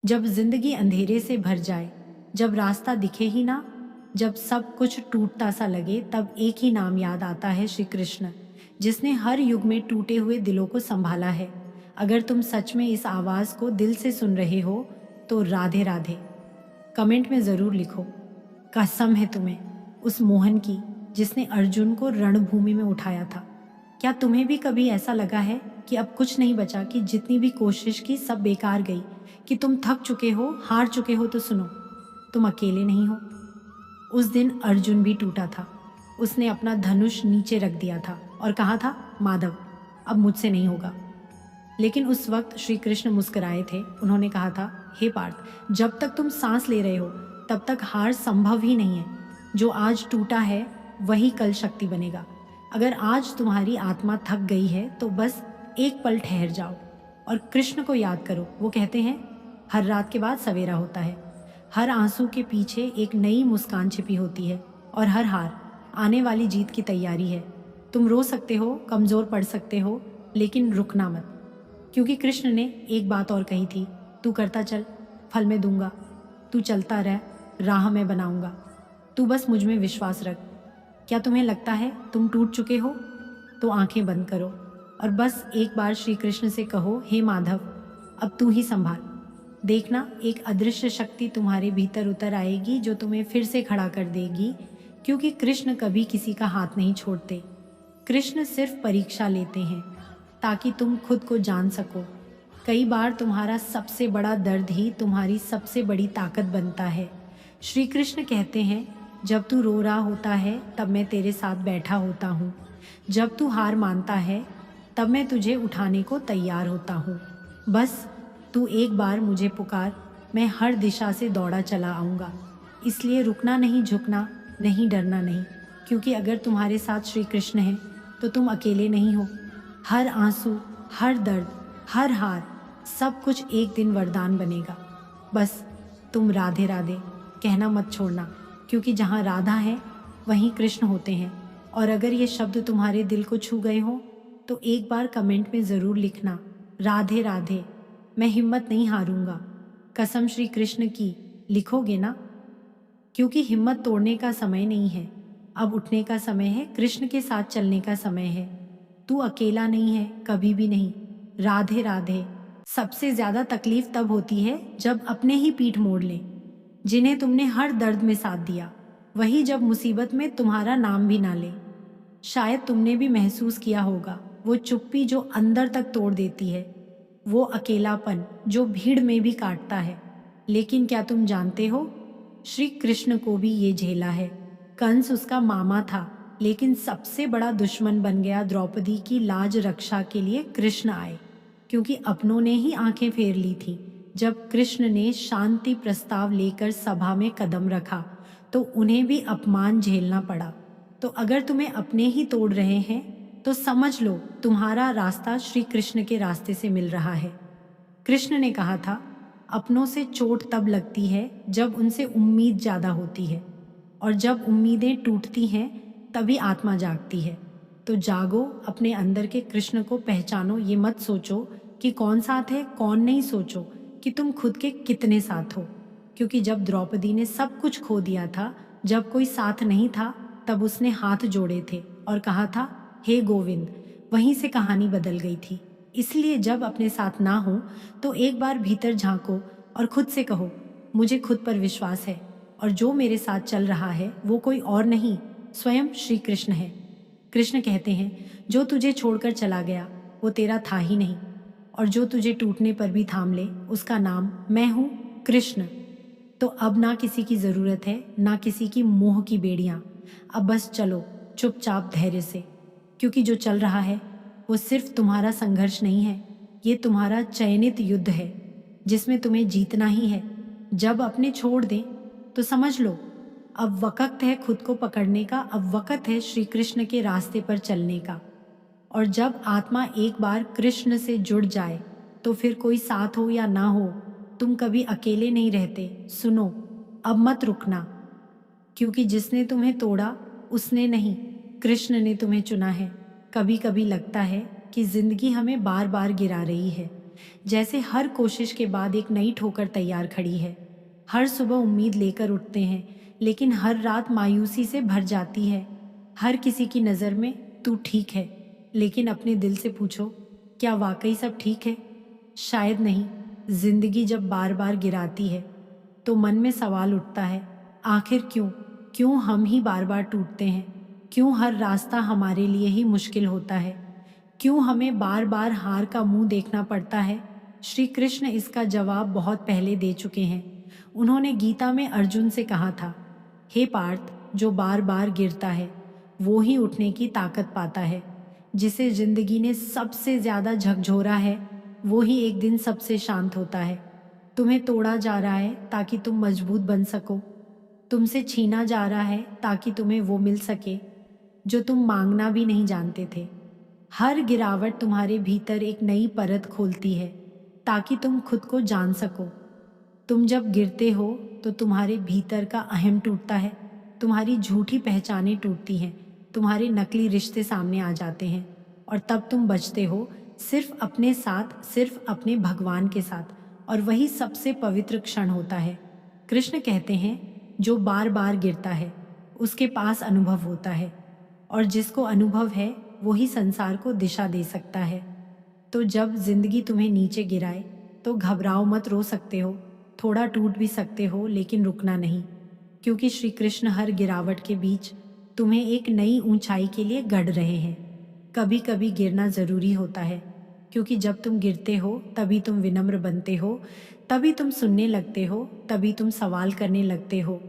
जब जिंदगी अंधेरे से भर जाए, जब रास्ता दिखे ही ना, जब सब कुछ टूटता सा लगे, तब एक ही नाम याद आता है, श्री कृष्ण, जिसने हर युग में टूटे हुए दिलों को संभाला है। अगर तुम सच में इस आवाज़ को दिल से सुन रहे हो तो राधे राधे कमेंट में ज़रूर लिखो। कसम है तुम्हें उस मोहन की जिसने अर्जुन को रणभूमि में उठाया था। क्या तुम्हें भी कभी ऐसा लगा है कि अब कुछ नहीं बचा, कि जितनी भी कोशिश की सब बेकार गई, कि तुम थक चुके हो, हार चुके हो? तो सुनो, तुम अकेले नहीं हो। उस दिन अर्जुन भी टूटा था। उसने अपना धनुष नीचे रख दिया था और कहा था, माधव अब मुझसे नहीं होगा। लेकिन उस वक्त श्री कृष्ण मुस्कुराए थे। उन्होंने कहा था, हे पार्थ, जब तक तुम सांस ले रहे हो तब तक हार संभव ही नहीं है। जो आज टूटा है वही कल शक्ति बनेगा। अगर आज तुम्हारी आत्मा थक गई है तो बस एक पल ठहर जाओ और कृष्ण को याद करो। वो कहते हैं, हर रात के बाद सवेरा होता है। हर आंसू के पीछे एक नई मुस्कान छिपी होती है और हर हार आने वाली जीत की तैयारी है। तुम रो सकते हो, कमज़ोर पड़ सकते हो, लेकिन रुकना मत, क्योंकि कृष्ण ने एक बात और कही थी, तू करता चल, फल मैं दूंगा। तू चलता रह, राह मैं बनाऊंगा। तू बस मुझ में विश्वास रख। क्या तुम्हें लगता है तुम टूट चुके हो? तो आंखें बंद करो और बस एक बार श्री कृष्ण से कहो, हे माधव अब तू ही संभाल। देखना, एक अदृश्य शक्ति तुम्हारे भीतर उतर आएगी जो तुम्हें फिर से खड़ा कर देगी, क्योंकि कृष्ण कभी किसी का हाथ नहीं छोड़ते। कृष्ण सिर्फ परीक्षा लेते हैं ताकि तुम खुद को जान सको। कई बार तुम्हारा सबसे बड़ा दर्द ही तुम्हारी सबसे बड़ी ताकत बनता है। श्री कृष्ण कहते हैं, जब तू रो रहा होता है तब मैं तेरे साथ बैठा होता हूँ। जब तू हार मानता है तब मैं तुझे उठाने को तैयार होता हूँ। बस तू एक बार मुझे पुकार, मैं हर दिशा से दौड़ा चला आऊँगा। इसलिए रुकना नहीं, झुकना नहीं, डरना नहीं, क्योंकि अगर तुम्हारे साथ श्री कृष्ण हैं तो तुम अकेले नहीं हो। हर आंसू, हर दर्द, हर हार, सब कुछ एक दिन वरदान बनेगा। बस तुम राधे राधे कहना मत छोड़ना, क्योंकि जहाँ राधा है वहीं कृष्ण होते हैं। और अगर ये शब्द तुम्हारे दिल को छू गए हो तो एक बार कमेंट में ज़रूर लिखना, राधे राधे, मैं हिम्मत नहीं हारूंगा, कसम श्री कृष्ण की। लिखोगे ना? क्योंकि हिम्मत तोड़ने का समय नहीं है, अब उठने का समय है, कृष्ण के साथ चलने का समय है। तू अकेला नहीं है, कभी भी नहीं। राधे राधे। सबसे ज्यादा तकलीफ तब होती है जब अपने ही पीठ मोड़ लें, जिन्हें तुमने हर दर्द में साथ दिया, वही जब मुसीबत में तुम्हारा नाम भी ना ले। शायद तुमने भी महसूस किया होगा, वो चुप्पी जो अंदर तक तोड़ देती है, वो अकेलापन जो भीड़ में भी काटता है। लेकिन क्या तुम जानते हो, श्री कृष्ण को भी ये झेला है। कंस उसका मामा था, लेकिन सबसे बड़ा दुश्मन बन गया। द्रौपदी की लाज रक्षा के लिए कृष्ण आए, क्योंकि अपनों ने ही आंखें फेर ली थी। जब कृष्ण ने शांति प्रस्ताव लेकर सभा में कदम रखा तो उन्हें भी अपमान झेलना पड़ा। तो अगर तुम्हें अपने ही तोड़ रहे हैं तो समझ लो तुम्हारा रास्ता श्री कृष्ण के रास्ते से मिल रहा है। कृष्ण ने कहा था, अपनों से चोट तब लगती है जब उनसे उम्मीद ज़्यादा होती है, और जब उम्मीदें टूटती हैं तभी आत्मा जागती है। तो जागो, अपने अंदर के कृष्ण को पहचानो। ये मत सोचो कि कौन साथ है कौन नहीं, सोचो कि तुम खुद के कितने साथ हो। क्योंकि जब द्रौपदी ने सब कुछ खो दिया था, जब कोई साथ नहीं था, तब उसने हाथ जोड़े थे और कहा था, हे गोविंद। वहीं से कहानी बदल गई थी। इसलिए जब अपने साथ ना हो तो एक बार भीतर झांको और खुद से कहो, मुझे खुद पर विश्वास है, और जो मेरे साथ चल रहा है वो कोई और नहीं, स्वयं श्री कृष्ण है। कृष्ण कहते हैं, जो तुझे छोड़कर चला गया वो तेरा था ही नहीं, और जो तुझे टूटने पर भी थाम ले उसका नाम मैं हूँ, कृष्ण। तो अब ना किसी की ज़रूरत है, ना किसी की मोह की बेड़ियाँ। अब बस चलो चुपचाप धैर्य से, क्योंकि जो चल रहा है वो सिर्फ तुम्हारा संघर्ष नहीं है, ये तुम्हारा चयनित युद्ध है जिसमें तुम्हें जीतना ही है। जब अपने छोड़ दें तो समझ लो अब वक्त है खुद को पकड़ने का, अब वक्त है श्री कृष्ण के रास्ते पर चलने का। और जब आत्मा एक बार कृष्ण से जुड़ जाए तो फिर कोई साथ हो या ना हो, तुम कभी अकेले नहीं रहते। सुनो, अब मत रुकना, क्योंकि जिसने तुम्हें तोड़ा उसने नहीं, कृष्ण ने तुम्हें चुना है। कभी कभी लगता है कि जिंदगी हमें बार बार गिरा रही है, जैसे हर कोशिश के बाद एक नई ठोकर तैयार खड़ी है। हर सुबह उम्मीद लेकर उठते हैं, लेकिन हर रात मायूसी से भर जाती है। हर किसी की नज़र में तू ठीक है, लेकिन अपने दिल से पूछो, क्या वाकई सब ठीक है? शायद नहीं। जिंदगी जब बार बार गिराती है तो मन में सवाल उठता है, आखिर क्यों? क्यों हम ही बार बार टूटते हैं? क्यों हर रास्ता हमारे लिए ही मुश्किल होता है? क्यों हमें बार बार हार का मुंह देखना पड़ता है? श्री कृष्ण इसका जवाब बहुत पहले दे चुके हैं। उन्होंने गीता में अर्जुन से कहा था, हे पार्थ, जो बार बार गिरता है वो ही उठने की ताकत पाता है। जिसे जिंदगी ने सबसे ज्यादा झकझोरा है वो ही एक दिन सबसे शांत होता है। तुम्हें तोड़ा जा रहा है ताकि तुम मजबूत बन सको। तुमसे छीना जा रहा है ताकि तुम्हें वो मिल सके जो तुम मांगना भी नहीं जानते थे। हर गिरावट तुम्हारे भीतर एक नई परत खोलती है ताकि तुम खुद को जान सको। तुम जब गिरते हो तो तुम्हारे भीतर का अहम टूटता है, तुम्हारी झूठी पहचानें टूटती हैं, तुम्हारे नकली रिश्ते सामने आ जाते हैं, और तब तुम बचते हो सिर्फ अपने साथ, सिर्फ अपने भगवान के साथ। और वही सबसे पवित्र क्षण होता है। कृष्ण कहते हैं, जो बार बार गिरता है उसके पास अनुभव होता है, और जिसको अनुभव है वो ही संसार को दिशा दे सकता है। तो जब जिंदगी तुम्हें नीचे गिराए तो घबराओ मत। रो सकते हो, थोड़ा टूट भी सकते हो, लेकिन रुकना नहीं, क्योंकि श्री कृष्ण हर गिरावट के बीच तुम्हें एक नई ऊंचाई के लिए गढ़ रहे हैं। कभी कभी गिरना जरूरी होता है, क्योंकि जब तुम गिरते हो तभी तुम विनम्र बनते हो, तभी तुम सुनने लगते हो, तभी तुम सवाल करने लगते हो,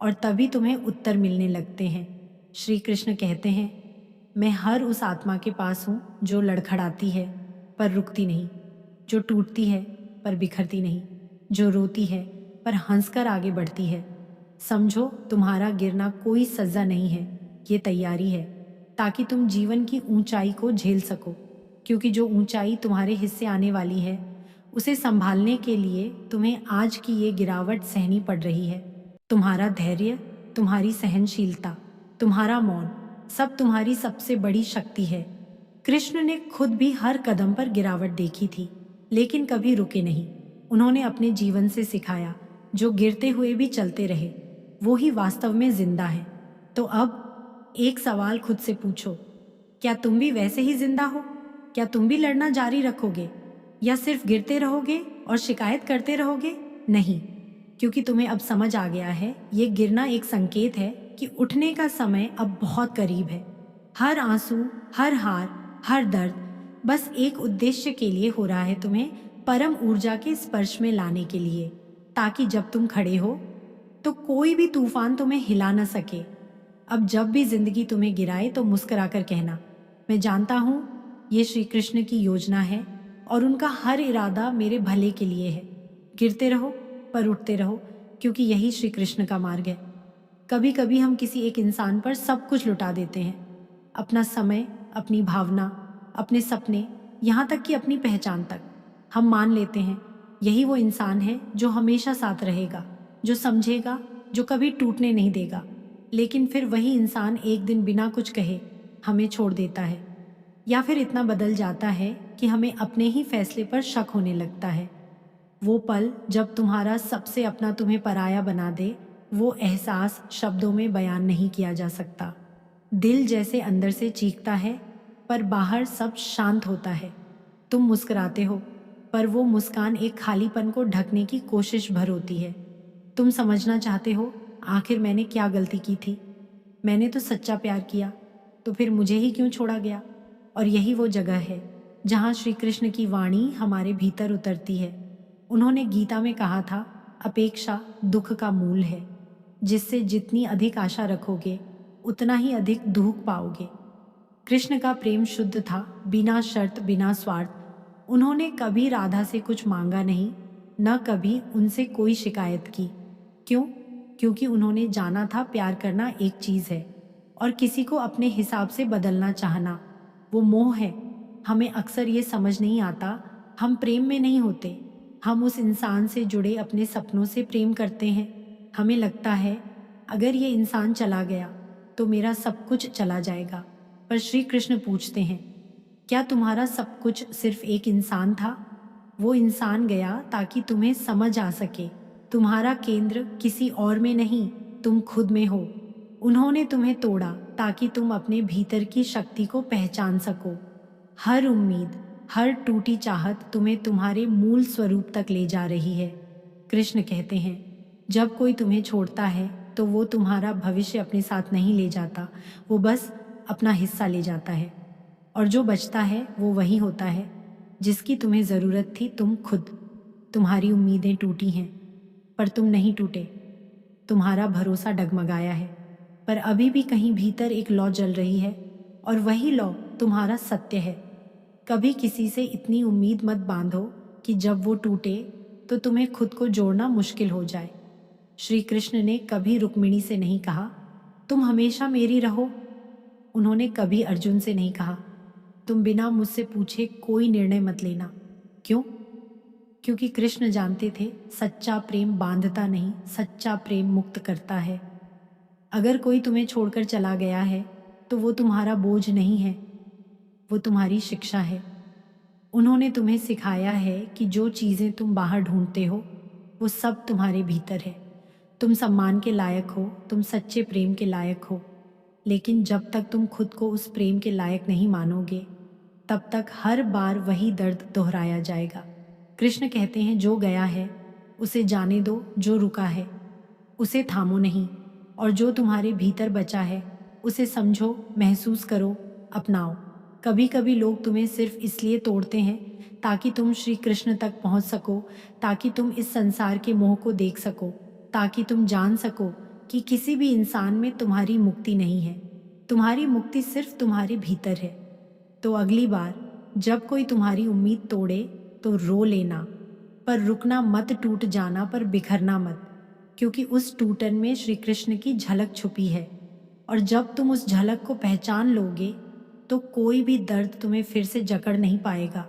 और तभी तुम्हें उत्तर मिलने लगते हैं। श्री कृष्ण कहते हैं, मैं हर उस आत्मा के पास हूँ जो लड़खड़ाती है पर रुकती नहीं, जो टूटती है पर बिखरती नहीं, जो रोती है पर हंसकर आगे बढ़ती है। समझो, तुम्हारा गिरना कोई सजा नहीं है, ये तैयारी है, ताकि तुम जीवन की ऊंचाई को झेल सको। क्योंकि जो ऊंचाई तुम्हारे हिस्से आने वाली है उसे संभालने के लिए तुम्हें आज की ये गिरावट सहनी पड़ रही है। तुम्हारा धैर्य, तुम्हारी सहनशीलता, तुम्हारा मौन, सब तुम्हारी सबसे बड़ी शक्ति है। कृष्ण ने खुद भी हर कदम पर गिरावट देखी थी, लेकिन कभी रुके नहीं। उन्होंने अपने जीवन से सिखाया, जो गिरते हुए भी चलते रहे वो ही वास्तव में जिंदा है। तो अब एक सवाल खुद से पूछो, क्या तुम भी वैसे ही जिंदा हो? क्या तुम भी लड़ना जारी रखोगे, या सिर्फ गिरते रहोगे और शिकायत करते रहोगे? नहीं, क्योंकि तुम्हें अब समझ आ गया है, ये गिरना एक संकेत है कि उठने का समय अब बहुत करीब है। हर आंसू, हर हार, हर दर्द बस एक उद्देश्य के लिए हो रहा है, तुम्हें परम ऊर्जा के स्पर्श में लाने के लिए, ताकि जब तुम खड़े हो तो कोई भी तूफान तुम्हें हिला न सके। अब जब भी जिंदगी तुम्हें गिराए तो मुस्कुराकर कहना, मैं जानता हूँ ये श्री कृष्ण की योजना है और उनका हर इरादा मेरे भले के लिए है। गिरते रहो पर उठते रहो, क्योंकि यही श्री कृष्ण का मार्ग है। कभी कभी हम किसी एक इंसान पर सब कुछ लुटा देते हैं, अपना समय, अपनी भावना, अपने सपने, यहाँ तक कि अपनी पहचान तक। हम मान लेते हैं यही वो इंसान है जो हमेशा साथ रहेगा, जो समझेगा, जो कभी टूटने नहीं देगा। लेकिन फिर वही इंसान एक दिन बिना कुछ कहे हमें छोड़ देता है, या फिर इतना बदल जाता है कि हमें अपने ही फैसले पर शक होने लगता है। वो पल जब तुम्हारा सबसे अपना तुम्हें पराया बना दे, वो एहसास शब्दों में बयान नहीं किया जा सकता। दिल जैसे अंदर से चीखता है पर बाहर सब शांत होता है। तुम मुस्कुराते हो पर वो मुस्कान एक खालीपन को ढकने की कोशिश भर होती है। तुम समझना चाहते हो, आखिर मैंने क्या गलती की थी? मैंने तो सच्चा प्यार किया, तो फिर मुझे ही क्यों छोड़ा गया? और यही वो जगह है जहाँ श्री कृष्ण की वाणी हमारे भीतर उतरती है। उन्होंने गीता में कहा था, अपेक्षा दुख का मूल है, जिससे जितनी अधिक आशा रखोगे उतना ही अधिक दुख पाओगे। कृष्ण का प्रेम शुद्ध था, बिना शर्त, बिना स्वार्थ। उन्होंने कभी राधा से कुछ मांगा नहीं, न कभी उनसे कोई शिकायत की। क्यों? क्योंकि उन्होंने जाना था प्यार करना एक चीज है और किसी को अपने हिसाब से बदलना चाहना वो मोह है। हमें अक्सर ये समझ नहीं आता, हम प्रेम में नहीं होते, हम उस इंसान से जुड़े अपने सपनों से प्रेम करते हैं। हमें लगता है अगर ये इंसान चला गया तो मेरा सब कुछ चला जाएगा। पर श्री कृष्ण पूछते हैं, क्या तुम्हारा सब कुछ सिर्फ एक इंसान था? वो इंसान गया ताकि तुम्हें समझ आ सके तुम्हारा केंद्र किसी और में नहीं, तुम खुद में हो। उन्होंने तुम्हें तोड़ा ताकि तुम अपने भीतर की शक्ति को पहचान सको। हर उम्मीद, हर टूटी चाहत तुम्हें तुम्हारे मूल स्वरूप तक ले जा रही है। कृष्ण कहते हैं, जब कोई तुम्हें छोड़ता है तो वो तुम्हारा भविष्य अपने साथ नहीं ले जाता, वो बस अपना हिस्सा ले जाता है। और जो बचता है वो वही होता है जिसकी तुम्हें ज़रूरत थी, तुम खुद। तुम्हारी उम्मीदें टूटी हैं पर तुम नहीं टूटे। तुम्हारा भरोसा डगमगाया है पर अभी भी कहीं भीतर एक लौ जल रही है, और वही लौ तुम्हारा सत्य है। कभी किसी से इतनी उम्मीद मत बांधो कि जब वो टूटे तो तुम्हें खुद को जोड़ना मुश्किल हो जाए। श्री कृष्ण ने कभी रुक्मिणी से नहीं कहा, तुम हमेशा मेरी रहो। उन्होंने कभी अर्जुन से नहीं कहा, तुम बिना मुझसे पूछे कोई निर्णय मत लेना। क्यों? क्योंकि कृष्ण जानते थे, सच्चा प्रेम बांधता नहीं, सच्चा प्रेम मुक्त करता है। अगर कोई तुम्हें छोड़कर चला गया है तो वो तुम्हारा बोझ नहीं है, वो तुम्हारी शिक्षा है। उन्होंने तुम्हें सिखाया है कि जो चीज़ें तुम बाहर ढूंढते हो वो सब तुम्हारे भीतर है। तुम सम्मान के लायक हो, तुम सच्चे प्रेम के लायक हो, लेकिन जब तक तुम खुद को उस प्रेम के लायक नहीं मानोगे तब तक हर बार वही दर्द दोहराया जाएगा। कृष्ण कहते हैं, जो गया है उसे जाने दो, जो रुका है उसे थामो नहीं, और जो तुम्हारे भीतर बचा है उसे समझो, महसूस करो, अपनाओ। कभी कभी लोग तुम्हें सिर्फ इसलिए तोड़ते हैं ताकि तुम श्री कृष्ण तक पहुंच सको, ताकि तुम इस संसार के मोह को देख सको, ताकि तुम जान सको कि किसी भी इंसान में तुम्हारी मुक्ति नहीं है। तुम्हारी मुक्ति सिर्फ तुम्हारे भीतर है। तो अगली बार जब कोई तुम्हारी उम्मीद तोड़े तो रो लेना, पर रुकना मत, टूट जाना पर बिखरना मत, क्योंकि उस टूटन में श्री कृष्ण की झलक छुपी है। और जब तुम उस झलक को पहचान लोगे तो कोई भी दर्द तुम्हें फिर से जकड़ नहीं पाएगा।